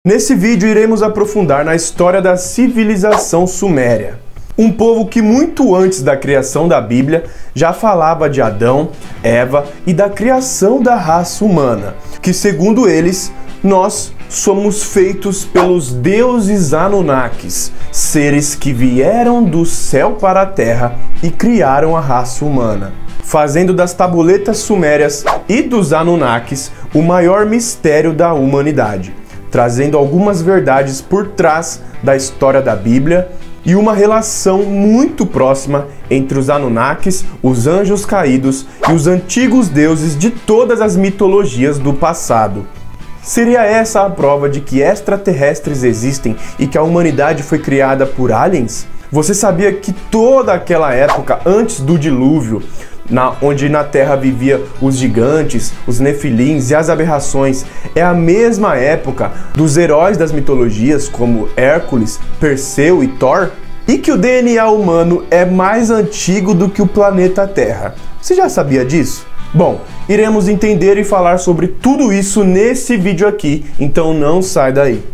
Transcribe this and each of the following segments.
Nesse vídeo iremos aprofundar na história da civilização suméria. Um povo que muito antes da criação da Bíblia já falava de Adão, Eva e da criação da raça humana, que segundo eles, nós somos feitos pelos deuses Anunnakis, seres que vieram do céu para a terra e criaram a raça humana, fazendo das tabuletas sumérias e dos Anunnakis o maior mistério da humanidade, trazendo algumas verdades por trás da história da Bíblia e uma relação muito próxima entre os Anunnakis, os anjos caídos e os antigos deuses de todas as mitologias do passado. Seria essa a prova de que extraterrestres existem e que a humanidade foi criada por aliens? Você sabia que toda aquela época antes do dilúvio, onde na Terra vivia os gigantes, os nefilins e as aberrações, é a mesma época dos heróis das mitologias como Hércules, Perseu e Thor? E que o DNA humano é mais antigo do que o planeta Terra. Você já sabia disso? Bom, iremos entender e falar sobre tudo isso nesse vídeo aqui, então não sai daí.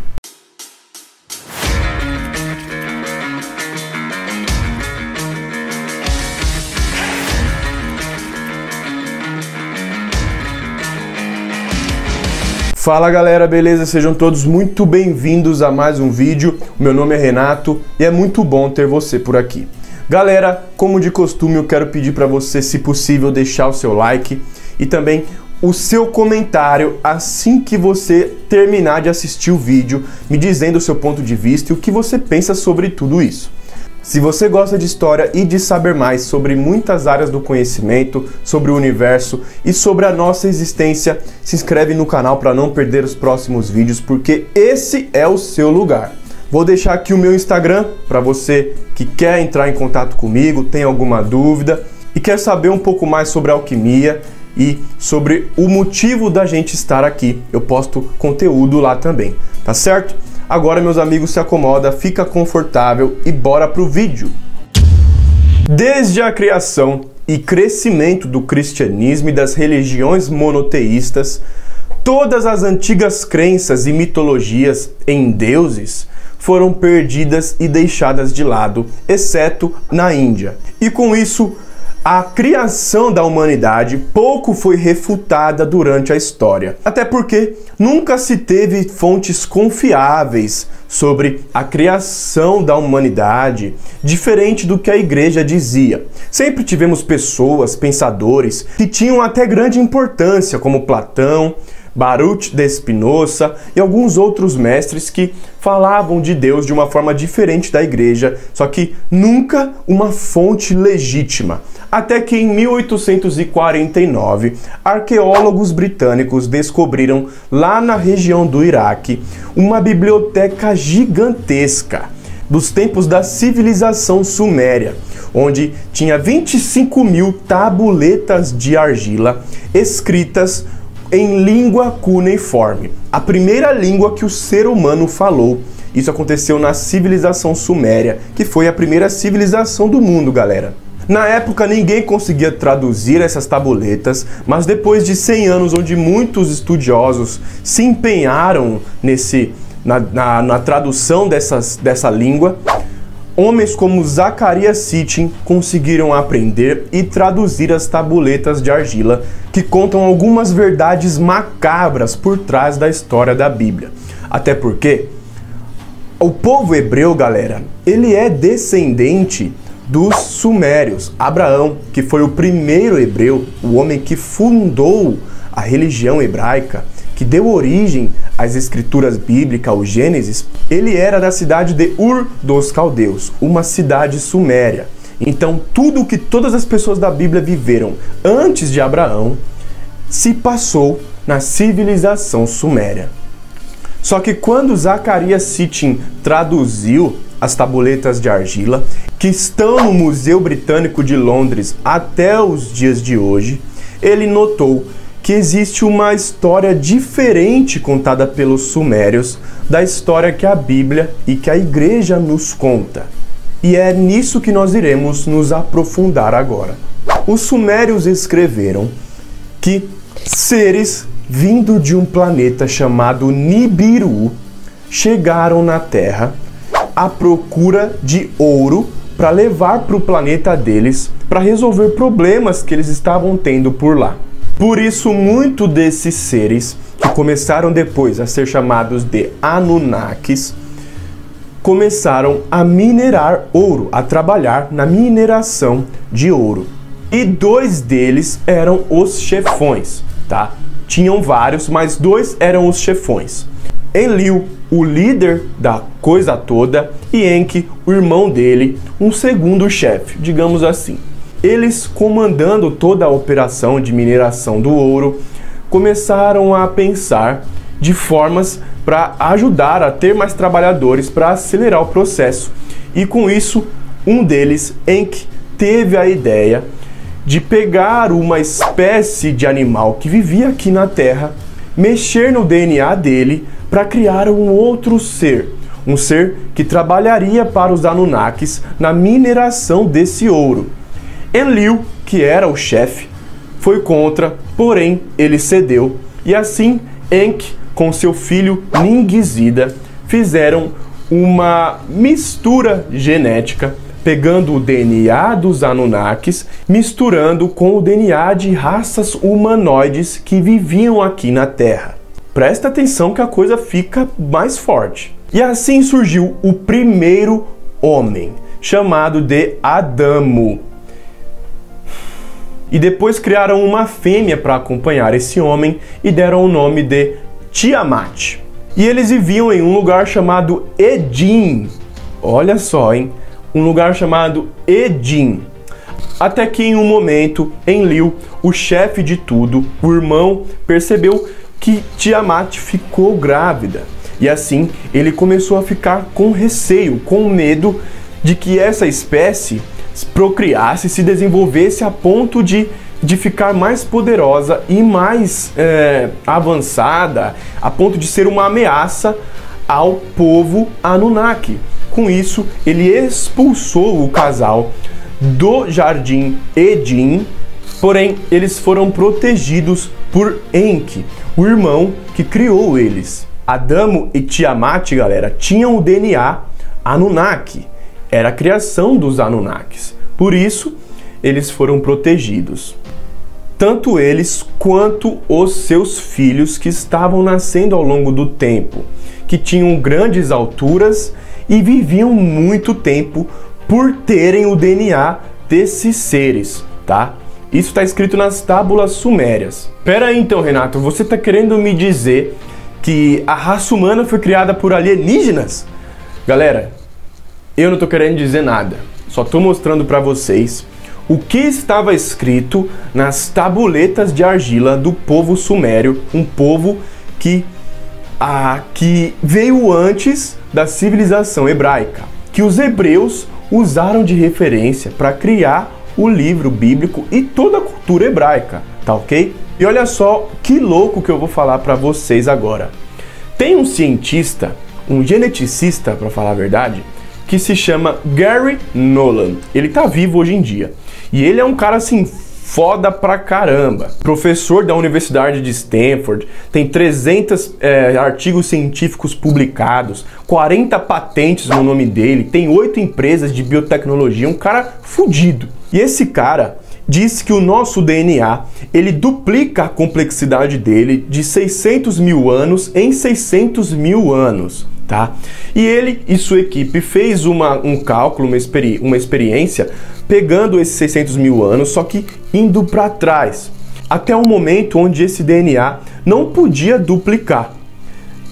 Fala galera, beleza? Sejam todos muito bem-vindos a mais um vídeo. Meu nome é Renato e é muito bom ter você por aqui. Galera, como de costume, eu quero pedir para você, se possível, deixar o seu like e também o seu comentário assim que você terminar de assistir o vídeo, me dizendo o seu ponto de vista e o que você pensa sobre tudo isso. Se você gosta de história e de saber mais sobre muitas áreas do conhecimento, sobre o universo e sobre a nossa existência, se inscreve no canal para não perder os próximos vídeos, porque esse é o seu lugar. Vou deixar aqui o meu Instagram para você que quer entrar em contato comigo, tem alguma dúvida e quer saber um pouco mais sobre alquimia e sobre o motivo da gente estar aqui. Eu posto conteúdo lá também, tá certo? Agora, meus amigos, se acomoda, fica confortável e bora pro vídeo. Desde a criação e crescimento do cristianismo e das religiões monoteístas, todas as antigas crenças e mitologias em deuses foram perdidas e deixadas de lado, exceto na Índia. E com isso, a criação da humanidade pouco foi refutada durante a história. Até porque nunca se teve fontes confiáveis sobre a criação da humanidade, diferente do que a igreja dizia. Sempre tivemos pessoas, pensadores, que tinham até grande importância, como Platão, Baruch de Spinoza e alguns outros mestres que falavam de Deus de uma forma diferente da igreja, só que nunca uma fonte legítima. Até que em 1849, arqueólogos britânicos descobriram lá na região do Iraque uma biblioteca gigantesca dos tempos da civilização suméria, onde tinha 25 mil tabuletas de argila escritas em língua cuneiforme, a primeira língua que o ser humano falou. Isso aconteceu na civilização suméria, que foi a primeira civilização do mundo, galera. Na época ninguém conseguia traduzir essas tabuletas, mas depois de 100 anos onde muitos estudiosos se empenharam na tradução dessa língua, homens como Zacarias Sitchin conseguiram aprender e traduzir as tabuletas de argila, que contam algumas verdades macabras por trás da história da Bíblia. Até porque o povo hebreu, galera, ele é descendente dos sumérios. Abraão, que foi o primeiro hebreu, o homem que fundou a religião hebraica, que deu origem às escrituras bíblicas, o Gênesis, ele era da cidade de Ur dos Caldeus, uma cidade suméria. Então, tudo o que todas as pessoas da Bíblia viveram antes de Abraão se passou na civilização suméria. Só que quando Zacarias Sitchin traduziu as tabuletas de argila, que estão no Museu Britânico de Londres até os dias de hoje, ele notou que existe uma história diferente contada pelos sumérios da história que a Bíblia e que a igreja nos conta. E é nisso que nós iremos nos aprofundar agora. Os sumérios escreveram que seres vindo de um planeta chamado Nibiru chegaram na Terra à procura de ouro para levar para o planeta deles para resolver problemas que eles estavam tendo por lá. Por isso, muitos desses seres, que começaram depois a ser chamados de Anunnakis, começaram a minerar ouro, a trabalhar na mineração de ouro. E 2 deles eram os chefões, tá? Tinham vários, mas 2 eram os chefões. Enlil, o líder da coisa toda, e Enki, o irmão dele, um segundo chefe, digamos assim. Eles, comandando toda a operação de mineração do ouro, começaram a pensar de formas para ajudar a ter mais trabalhadores para acelerar o processo. E com isso, um deles, Enki, teve a ideia de pegar uma espécie de animal que vivia aqui na Terra, mexer no DNA dele para criar um outro ser. Um ser que trabalharia para os Anunnakis na mineração desse ouro. Enlil, que era o chefe, foi contra, porém ele cedeu. E assim, Enki, com seu filho Ningizida, fizeram uma mistura genética, pegando o DNA dos Anunnakis, misturando com o DNA de raças humanoides que viviam aqui na Terra. Presta atenção que a coisa fica mais forte. E assim surgiu o primeiro homem, chamado de Adamo. E depois criaram uma fêmea para acompanhar esse homem e deram o nome de Tiamat. E eles viviam em um lugar chamado Edim. Olha só, hein? Um lugar chamado Edim. Até que em um momento, Enlil, o chefe de tudo, o irmão, percebeu que Tiamat ficou grávida. E assim, ele começou a ficar com receio, com medo de que essa espécie procriasse, se desenvolvesse a ponto de ficar mais poderosa e mais avançada, a ponto de ser uma ameaça ao povo Anunnaki. Com isso, ele expulsou o casal do jardim Edim, porém eles foram protegidos por Enki, o irmão que criou eles. Adamo e Tiamat, galera, tinham o DNA Anunnaki. Era a criação dos Anunnakis. Por isso, eles foram protegidos. Tanto eles quanto os seus filhos que estavam nascendo ao longo do tempo, que tinham grandes alturas e viviam muito tempo por terem o DNA desses seres, tá? Isso está escrito nas tábulas sumérias. Pera aí então, Renato, você está querendo me dizer que a raça humana foi criada por alienígenas? Galera, eu não estou querendo dizer nada, só estou mostrando para vocês o que estava escrito nas tabuletas de argila do povo sumério, um povo que veio antes da civilização hebraica, que os hebreus usaram de referência para criar o livro bíblico e toda a cultura hebraica, tá ok? E olha só que louco que eu vou falar para vocês agora. Tem um cientista, um geneticista, para falar a verdade, que se chama Gary Nolan. Ele tá vivo hoje em dia. E ele é um cara assim foda pra caramba. Professor da Universidade de Stanford, tem 300 artigos científicos publicados, 40 patentes no nome dele, tem 8 empresas de biotecnologia, um cara fudido. E esse cara diz que o nosso DNA, ele duplica a complexidade dele de 600 mil anos em 600 mil anos. Tá? E ele e sua equipe fez um cálculo, uma experiência, pegando esses 600 mil anos, só que indo para trás, até um momento onde esse DNA não podia duplicar.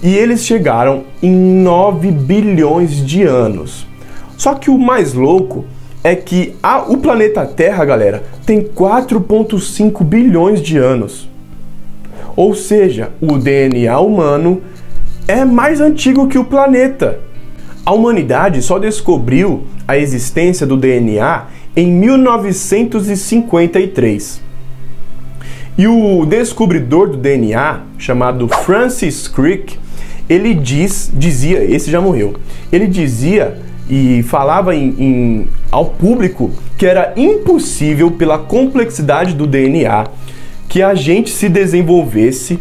E eles chegaram em 9 bilhões de anos. Só que o mais louco é que o planeta Terra, galera, tem 4,5 bilhões de anos. Ou seja, o DNA humano é mais antigo que o planeta. A humanidade só descobriu a existência do DNA em 1953. E o descobridor do DNA, chamado Francis Crick, ele dizia, esse já morreu, ele dizia e falava ao público que era impossível, pela complexidade do DNA, que a gente se desenvolvesse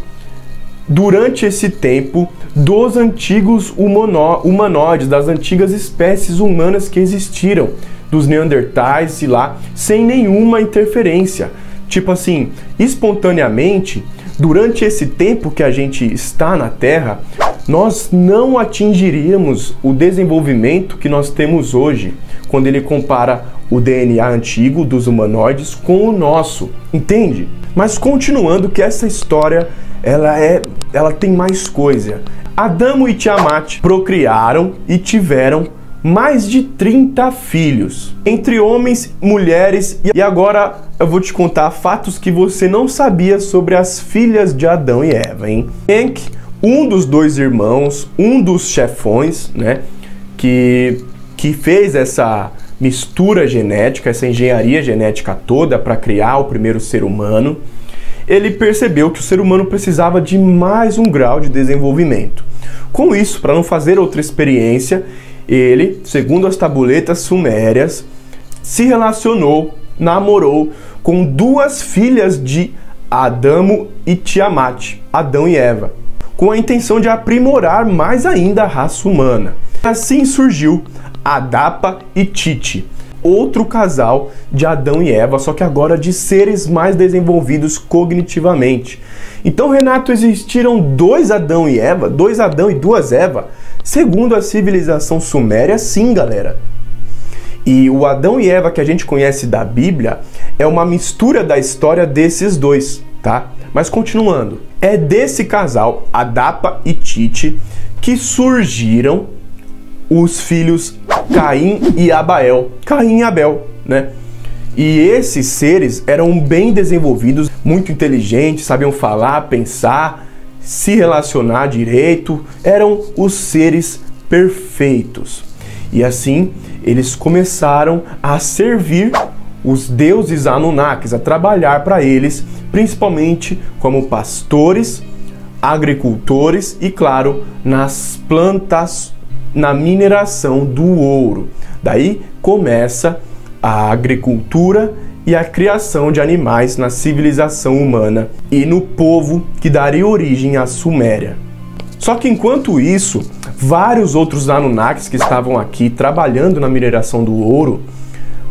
durante esse tempo dos antigos humanoides, das antigas espécies humanas que existiram, dos neandertais e lá, sem nenhuma interferência. Tipo assim, espontaneamente, durante esse tempo que a gente está na Terra, nós não atingiríamos o desenvolvimento que nós temos hoje, quando ele compara o DNA antigo dos humanoides com o nosso, entende? Mas continuando que essa história, ela tem mais coisa. Adão e Tiamat procriaram e tiveram mais de 30 filhos, entre homens, mulheres, e agora eu vou te contar fatos que você não sabia sobre as filhas de Adão e Eva, hein? Enki, um dos dois irmãos, um dos chefões, né, que fez essa mistura genética, essa engenharia genética toda para criar o primeiro ser humano, ele percebeu que o ser humano precisava de mais um grau de desenvolvimento. Com isso, para não fazer outra experiência, ele, segundo as tabuletas sumérias, se relacionou, namorou com duas filhas de Adão e Tiamat, Adão e Eva, com a intenção de aprimorar mais ainda a raça humana. Assim surgiu Adapa e Tite, outro casal de Adão e Eva, só que agora de seres mais desenvolvidos cognitivamente. Então, Renato, existiram dois Adão e Eva, dois Adão e duas Eva? Segundo a civilização suméria, sim, galera. E o Adão e Eva que a gente conhece da Bíblia é uma mistura da história desses dois, tá? Mas continuando, é desse casal, Adapa e Tite, que surgiram os filhos Caim e Abel. Caim e Abel, né? E esses seres eram bem desenvolvidos, muito inteligentes, sabiam falar, pensar, se relacionar direito, eram os seres perfeitos. E assim, eles começaram a servir os deuses Anunnakis, a trabalhar para eles, principalmente como pastores, agricultores e, claro, nas plantas, na mineração do ouro. Daí começa a agricultura e a criação de animais na civilização humana e no povo que daria origem à Suméria. Só que enquanto isso, vários outros Anunnakis que estavam aqui trabalhando na mineração do ouro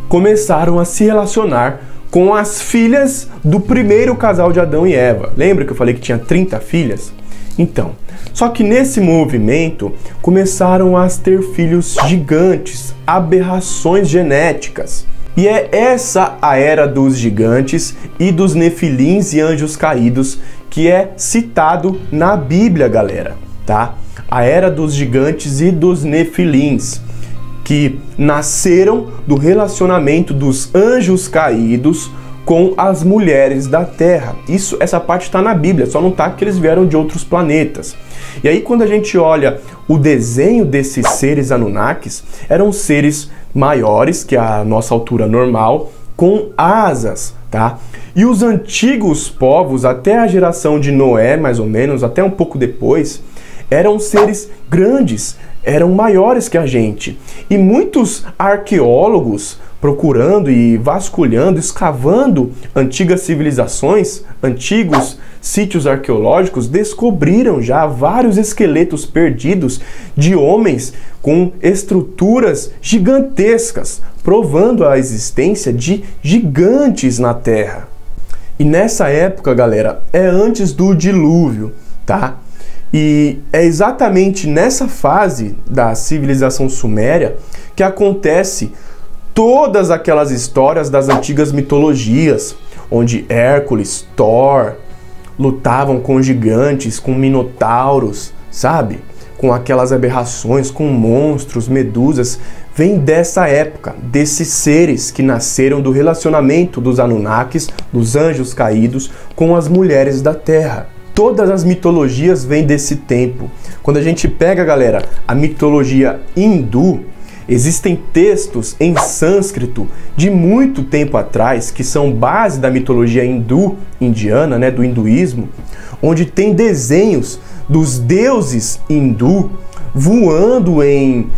começaram a se relacionar com as filhas do primeiro casal de Adão e Eva. Lembra que eu falei que tinha 30 filhas? Então, só que nesse movimento começaram a ter filhos gigantes, aberrações genéticas. E é essa a era dos gigantes e dos nefilins e anjos caídos que é citado na Bíblia, galera, tá? A era dos gigantes e dos nefilins, que nasceram do relacionamento dos anjos caídos com as mulheres da Terra. Essa parte está na Bíblia, só não está que eles vieram de outros planetas. E aí quando a gente olha o desenho desses seres Anunnakis, eram seres maiores que a nossa altura normal, com asas, tá? E os antigos povos, até a geração de Noé, mais ou menos, até um pouco depois, eram seres grandes, eram maiores que a gente. E muitos arqueólogos, procurando e vasculhando, escavando antigas civilizações, antigos sítios arqueológicos, descobriram já vários esqueletos perdidos de homens com estruturas gigantescas, provando a existência de gigantes na Terra. E nessa época, galera, é antes do dilúvio, tá? E é exatamente nessa fase da civilização suméria que acontece todas aquelas histórias das antigas mitologias, onde Hércules, Thor lutavam com gigantes, com minotauros, sabe? Com aquelas aberrações, com monstros, medusas. Vem dessa época, desses seres que nasceram do relacionamento dos Anunnakis, dos anjos caídos, com as mulheres da Terra. Todas as mitologias vêm desse tempo. Quando a gente pega, galera, a mitologia hindu, existem textos em sânscrito de muito tempo atrás, que são base da mitologia indiana, né, do hinduísmo, onde tem desenhos dos deuses hindu voando em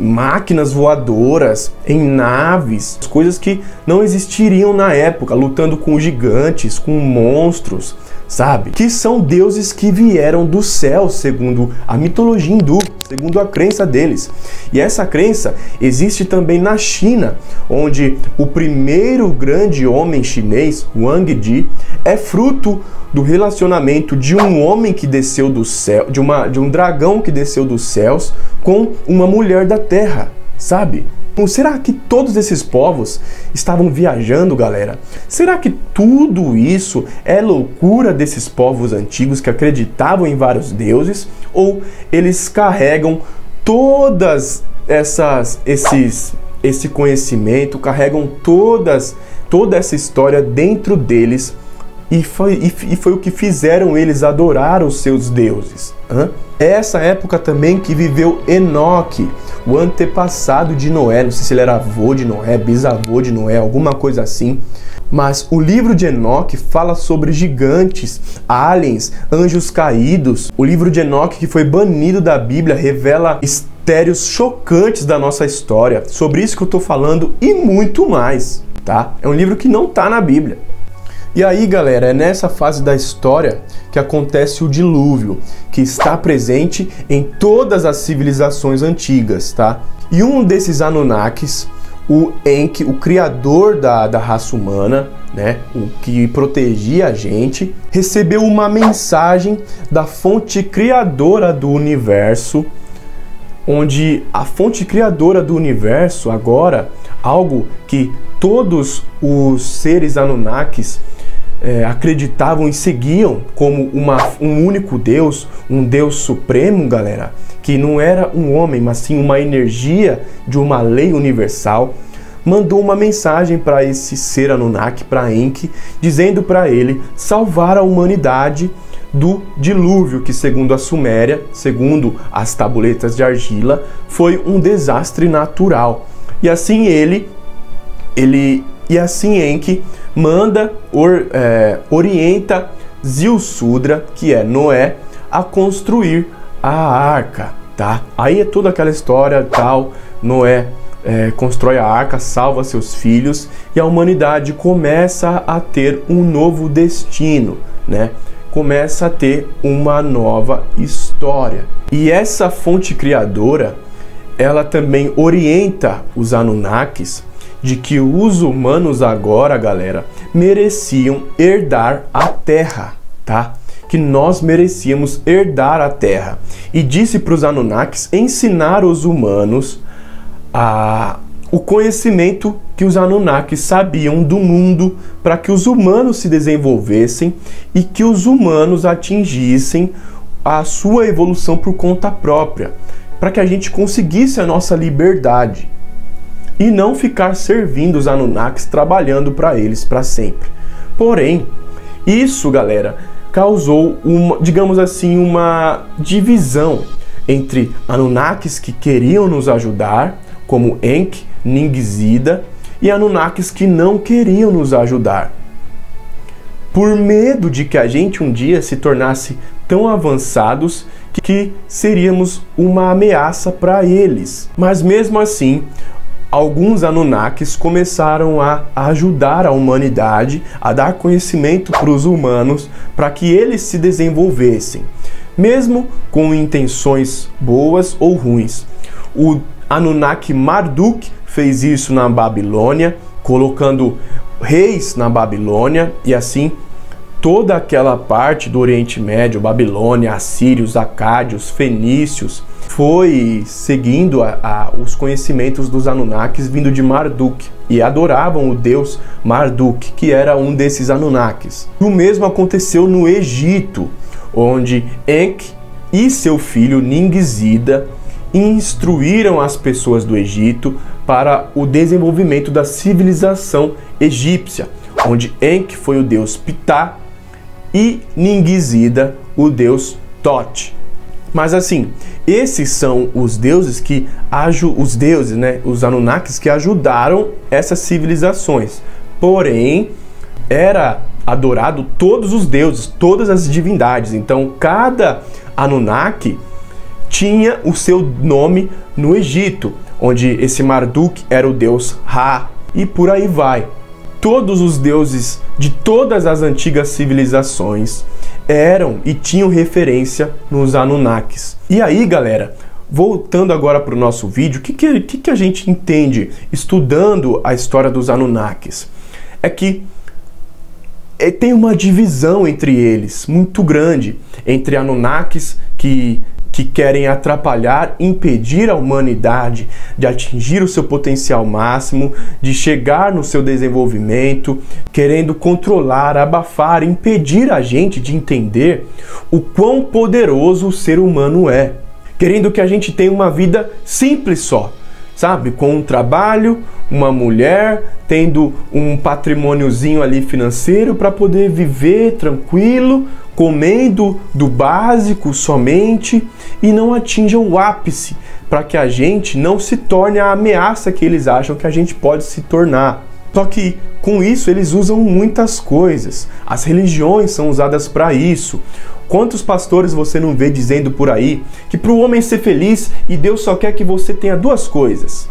máquinas voadoras, em naves, coisas que não existiriam na época, lutando com gigantes, com monstros, sabe? Que são deuses que vieram do céu, segundo a mitologia hindu, segundo a crença deles. E essa crença existe também na China, onde o primeiro grande homem chinês, Wang Di, é fruto do relacionamento de um homem que desceu do céu, de um dragão que desceu dos céus com uma mulher da terra, sabe? Então, será que todos esses povos estavam viajando, galera? Será que tudo isso é loucura desses povos antigos que acreditavam em vários deuses? Ou eles carregam todas esse conhecimento, carregam toda essa história dentro deles e foi o que fizeram eles adorar os seus deuses? É essa época também que viveu Enoque, o antepassado de Noé. Não sei se ele era avô de Noé, bisavô de Noé, alguma coisa assim. Mas o livro de Enoque fala sobre gigantes, aliens, anjos caídos. O livro de Enoque, que foi banido da Bíblia, revela mistérios chocantes da nossa história. Sobre isso que eu tô falando e muito mais, tá? É um livro que não tá na Bíblia. E aí, galera, é nessa fase da história que acontece o dilúvio, que está presente em todas as civilizações antigas, tá? E um desses Anunnakis, o Enki, o criador da raça humana, né, o que protegia a gente, recebeu uma mensagem da fonte criadora do universo, onde a fonte criadora do universo, agora, algo que todos os seres Anunnakis acreditavam e seguiam como um único Deus, um Deus supremo, galera, que não era um homem, mas sim uma energia de uma lei universal, mandou uma mensagem para esse ser Anunnaki, para Enki, dizendo para ele salvar a humanidade do dilúvio, que segundo a Suméria, segundo as tabuletas de argila, foi um desastre natural. E assim Enki manda, orienta Ziusudra, que é Noé, a construir a arca, tá? Aí é toda aquela história, tal, Noé constrói a arca, salva seus filhos e a humanidade começa a ter um novo destino, né? Começa a ter uma nova história. E essa fonte criadora, ela também orienta os Anunnakis de que os humanos agora, galera, mereciam herdar a Terra, tá? Que nós merecíamos herdar a Terra. E disse para os Anunnakis ensinar os humanos o conhecimento que os Anunnakis sabiam do mundo, para que os humanos se desenvolvessem e que os humanos atingissem a sua evolução por conta própria, para que a gente conseguisse a nossa liberdade e não ficar servindo os Anunnakis, trabalhando para eles para sempre. Porém, isso, galera, causou digamos assim, uma divisão entre Anunnakis que queriam nos ajudar, como Enki, Ningzida, e Anunnakis que não queriam nos ajudar, por medo de que a gente um dia se tornasse tão avançados que seríamos uma ameaça para eles. Mas mesmo assim, alguns Anunnakis começaram a ajudar a humanidade, a dar conhecimento para os humanos, para que eles se desenvolvessem, mesmo com intenções boas ou ruins. O Anunnaki Marduk fez isso na Babilônia, colocando reis na Babilônia, e assim toda aquela parte do Oriente Médio, Babilônia, assírios, acádios, fenícios, foi seguindo os conhecimentos dos Anunnakis vindo de Marduk e adoravam o deus Marduk, que era um desses Anunnakis. O mesmo aconteceu no Egito, onde Enki e seu filho Ningzida instruíram as pessoas do Egito para o desenvolvimento da civilização egípcia, onde Enki foi o deus Ptah e Ningzida o deus Thoth. Mas assim, esses são os deuses os Anunnakis que ajudaram essas civilizações. Porém, era adorado todos os deuses, todas as divindades. Então, cada Anunnaki tinha o seu nome no Egito, onde esse Marduk era o deus Ra, e por aí vai. Todos os deuses de todas as antigas civilizações eram e tinham referência nos Anunnakis. E aí, galera, voltando agora para o nosso vídeo, o que a gente entende estudando a história dos Anunnakis? É que tem uma divisão entre eles muito grande, entre Anunnakis que querem atrapalhar, impedir a humanidade de atingir o seu potencial máximo, de chegar no seu desenvolvimento, querendo controlar, abafar, impedir a gente de entender o quão poderoso o ser humano é, querendo que a gente tenha uma vida simples só, sabe? Com um trabalho, uma mulher, tendo um patrimôniozinho ali financeiro para poder viver tranquilo, comendo do básico somente e não atinjam o ápice, para que a gente não se torne a ameaça que eles acham que a gente pode se tornar. Só que com isso eles usam muitas coisas. As religiões são usadas para isso. Quantos pastores você não vê dizendo por aí que para o homem ser feliz e Deus só quer que você tenha duas coisas: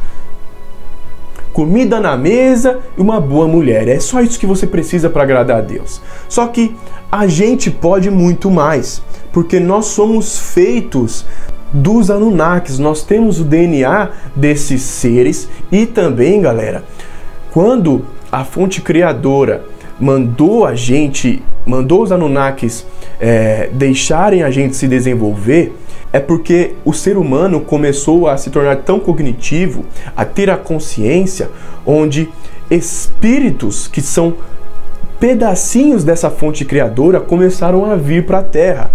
comida na mesa e uma boa mulher. É só isso que você precisa para agradar a Deus. Só que a gente pode muito mais, porque nós somos feitos dos Anunnakis, nós temos o DNA desses seres. E também, galera, quando a fonte criadora mandou os Anunnakis deixarem a gente se desenvolver, é porque o ser humano começou a se tornar tão cognitivo, a ter a consciência, onde espíritos que são pedacinhos dessa fonte criadora começaram a vir para a Terra.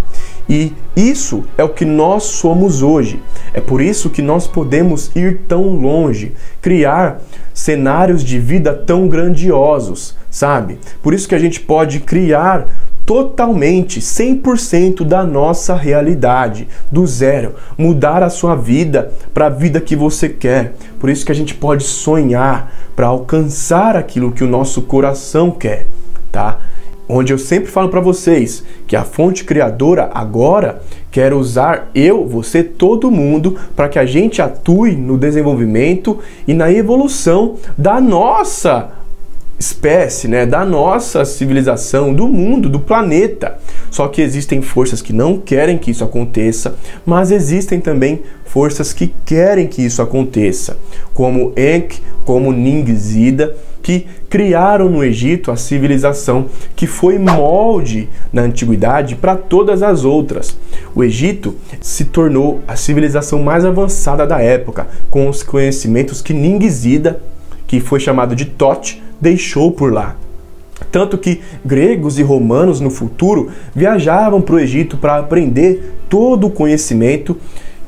E isso é o que nós somos hoje. É por isso que nós podemos ir tão longe, criar cenários de vida tão grandiosos, sabe? Por isso que a gente pode criar totalmente, 100% da nossa realidade, do zero, mudar a sua vida para a vida que você quer. Por isso que a gente pode sonhar para alcançar aquilo que o nosso coração quer, tá? Onde eu sempre falo para vocês que a fonte criadora agora quer usar eu, você, todo mundo para que a gente atue no desenvolvimento e na evolução da nossa espécie, né, da nossa civilização, do mundo, do planeta. Só que existem forças que não querem que isso aconteça, mas existem também forças que querem que isso aconteça, como Enki, como Ningzida, que criaram no Egito a civilização que foi molde na antiguidade para todas as outras. O Egito se tornou a civilização mais avançada da época, com os conhecimentos que Ningzida, que foi chamado de Thoth, deixou por lá. Tanto que gregos e romanos no futuro viajavam para o Egito para aprender todo o conhecimento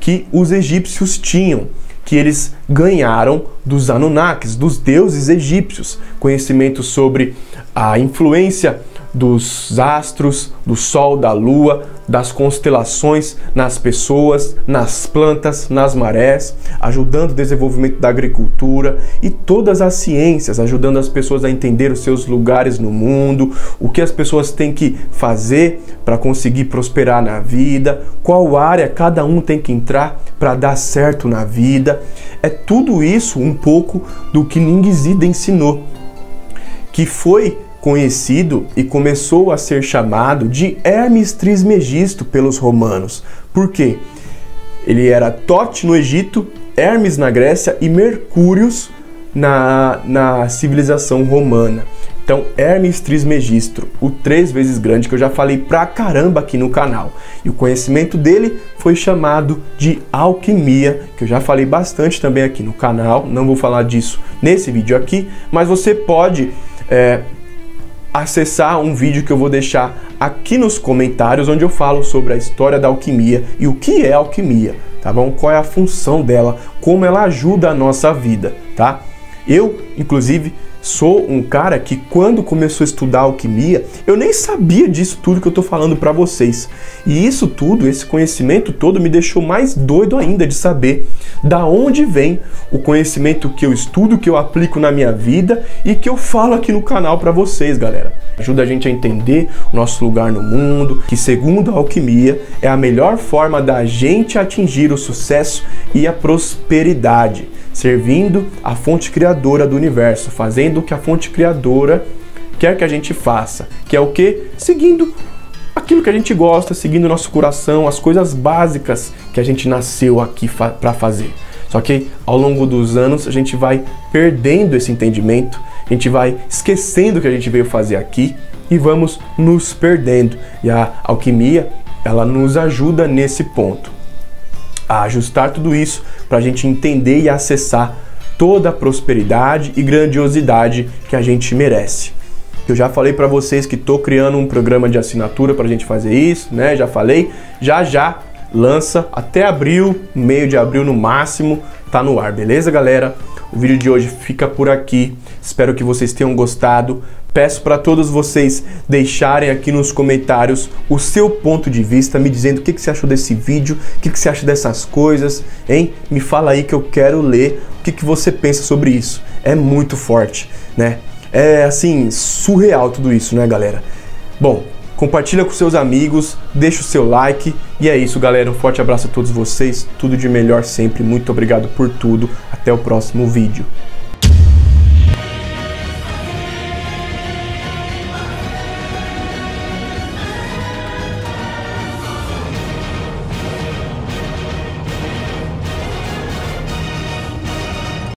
que os egípcios tinham, que eles ganharam dos Anunnakis, dos deuses egípcios. Conhecimento sobre a influência dos astros, do sol, da lua, das constelações nas pessoas, nas plantas, nas marés, ajudando o desenvolvimento da agricultura e todas as ciências, ajudando as pessoas a entender os seus lugares no mundo, o que as pessoas têm que fazer para conseguir prosperar na vida, qual área cada um tem que entrar para dar certo na vida. É tudo isso um pouco do que Ningzida ensinou, que foi conhecido e começou a ser chamado de Hermes Trismegisto pelos romanos. Por quê? Ele era Thoth no Egito, Hermes na Grécia e Mercúrios na civilização romana. Então, Hermes Trismegisto, o 3 vezes grande, que eu já falei pra caramba aqui no canal. E o conhecimento dele foi chamado de alquimia, que eu já falei bastante também aqui no canal. Não vou falar disso nesse vídeo aqui, mas você pode acessar um vídeo que eu vou deixar aqui nos comentários, onde eu falo sobre a história da alquimia e o que é alquimia, tá bom? Qual é a função dela, como ela ajuda a nossa vida, tá? Eu, inclusive, sou um cara que quando começou a estudar alquimia, eu nem sabia disso tudo que eu tô falando para vocês. E isso tudo, esse conhecimento todo me deixou mais doido ainda de saber da onde vem o conhecimento que eu estudo, que eu aplico na minha vida e que eu falo aqui no canal para vocês, galera. Ajuda a gente a entender o nosso lugar no mundo, que segundo a alquimia é a melhor forma da gente atingir o sucesso e a prosperidade, servindo a fonte criadora do universo, fazendo o que a fonte criadora quer que a gente faça, que é o quê? Seguindo aquilo que a gente gosta, seguindo o nosso coração, as coisas básicas que a gente nasceu aqui para fazer. Só que ao longo dos anos a gente vai perdendo esse entendimento, a gente vai esquecendo o que a gente veio fazer aqui e vamos nos perdendo. E a alquimia, ela nos ajuda nesse ponto, a ajustar tudo isso para a gente entender e acessar toda a prosperidade e grandiosidade que a gente merece. Eu já falei para vocês que estou criando um programa de assinatura para a gente fazer isso, né? Já falei, já lança até abril, meio de abril no máximo, tá no ar, beleza, galera? O vídeo de hoje fica por aqui, espero que vocês tenham gostado. Peço para todos vocês deixarem aqui nos comentários o seu ponto de vista, me dizendo o que você achou desse vídeo, o que você acha dessas coisas, hein? Me fala aí que eu quero ler o que você pensa sobre isso. É muito forte, né? É assim, surreal tudo isso, né, galera? Bom, compartilha com seus amigos, deixa o seu like e é isso, galera. Um forte abraço a todos vocês, tudo de melhor sempre, muito obrigado por tudo. Até o próximo vídeo.